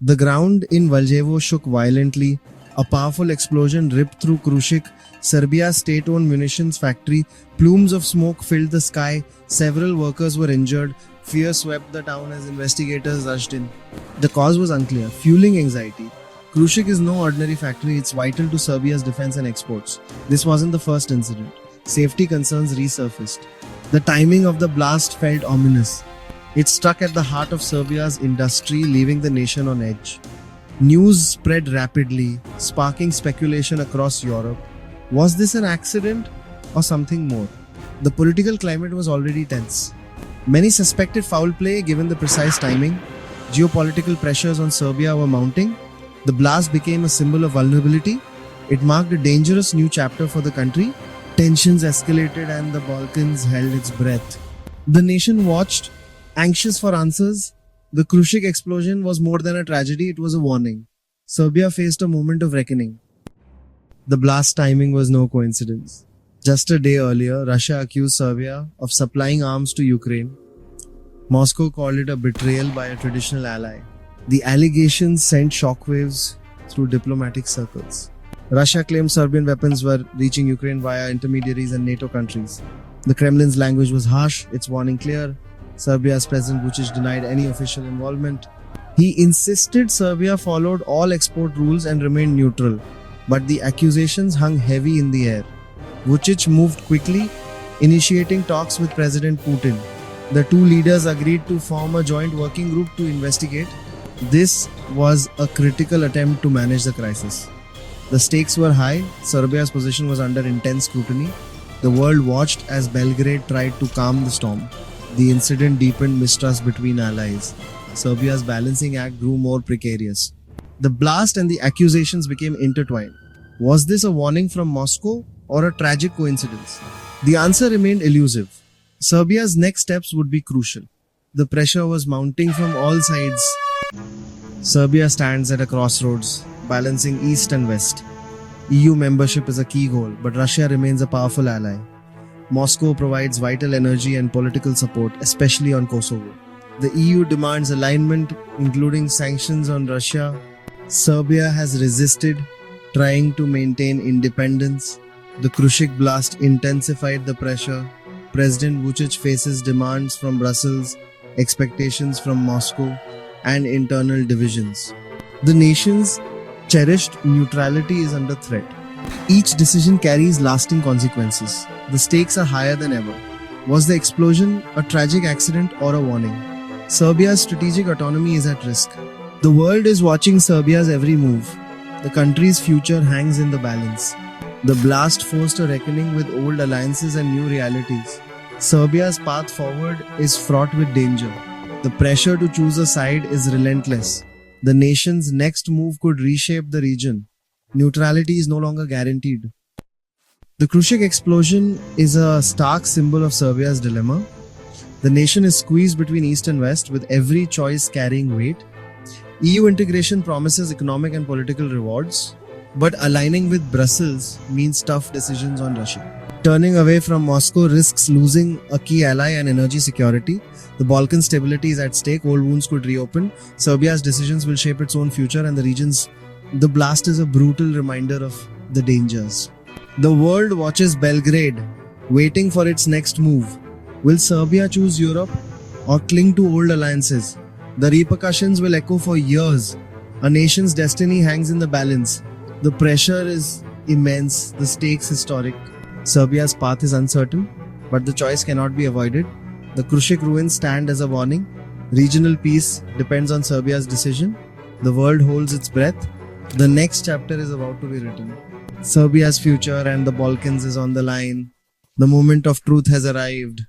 The ground in Valjevo shook violently. A powerful explosion ripped through Krušik, Serbia's state-owned munitions factory. Plumes of smoke filled the sky. Several workers were injured. Fear swept the town as investigators rushed in. The cause was unclear, fueling anxiety. Krušik is no ordinary factory, it's vital to Serbia's defense and exports. This wasn't the first incident. Safety concerns resurfaced. The timing of the blast felt ominous. It struck at the heart of Serbia's industry, leaving the nation on edge. News spread rapidly, sparking speculation across Europe. Was this an accident or something more? The political climate was already tense. Many suspected foul play given the precise timing. Geopolitical pressures on Serbia were mounting. The blast became a symbol of vulnerability. It marked a dangerous new chapter for the country. Tensions escalated and the Balkans held its breath. The nation watched, anxious for answers. The Krušik explosion was more than a tragedy, it was a warning. Serbia faced a moment of reckoning. The blast timing was no coincidence. Just a day earlier, Russia accused Serbia of supplying arms to Ukraine. Moscow called it a betrayal by a traditional ally. The allegations sent shockwaves through diplomatic circles. Russia claimed Serbian weapons were reaching Ukraine via intermediaries and NATO countries. The Kremlin's language was harsh, its warning clear. Serbia's President Vučić denied any official involvement. He insisted Serbia followed all export rules and remained neutral, but the accusations hung heavy in the air. Vučić moved quickly, initiating talks with President Putin. The two leaders agreed to form a joint working group to investigate. This was a critical attempt to manage the crisis. The stakes were high, Serbia's position was under intense scrutiny. The world watched as Belgrade tried to calm the storm. The incident deepened mistrust between allies. Serbia's balancing act grew more precarious. The blast and the accusations became intertwined. Was this a warning from Moscow or a tragic coincidence? The answer remained elusive. Serbia's next steps would be crucial. The pressure was mounting from all sides. Serbia stands at a crossroads, balancing east and west. EU membership is a key goal, but Russia remains a powerful ally. Moscow provides vital energy and political support, especially on Kosovo. The EU demands alignment, including sanctions on Russia. Serbia has resisted, trying to maintain independence. The Krušik blast intensified the pressure. President Vučić faces demands from Brussels, expectations from Moscow, and internal divisions. The nation's cherished neutrality is under threat. Each decision carries lasting consequences. The stakes are higher than ever. Was the explosion a tragic accident or a warning? Serbia's strategic autonomy is at risk. The world is watching Serbia's every move. The country's future hangs in the balance. The blast forced a reckoning with old alliances and new realities. Serbia's path forward is fraught with danger. The pressure to choose a side is relentless. The nation's next move could reshape the region. Neutrality is no longer guaranteed. The Krušik explosion is a stark symbol of Serbia's dilemma. The nation is squeezed between east and west, with every choice carrying weight. EU integration promises economic and political rewards, but aligning with Brussels means tough decisions on Russia. Turning away from Moscow risks losing a key ally and energy security. The Balkan stability is at stake, old wounds could reopen. Serbia's decisions will shape its own future and the region's. The blast is a brutal reminder of the dangers. The world watches Belgrade, waiting for its next move. Will Serbia choose Europe or cling to old alliances? The repercussions will echo for years. A nation's destiny hangs in the balance. The pressure is immense, the stakes historic. Serbia's path is uncertain, but the choice cannot be avoided. The Krušik ruins stand as a warning. Regional peace depends on Serbia's decision. The world holds its breath. The next chapter is about to be written. Serbia's future and the Balkans is on the line. The moment of truth has arrived.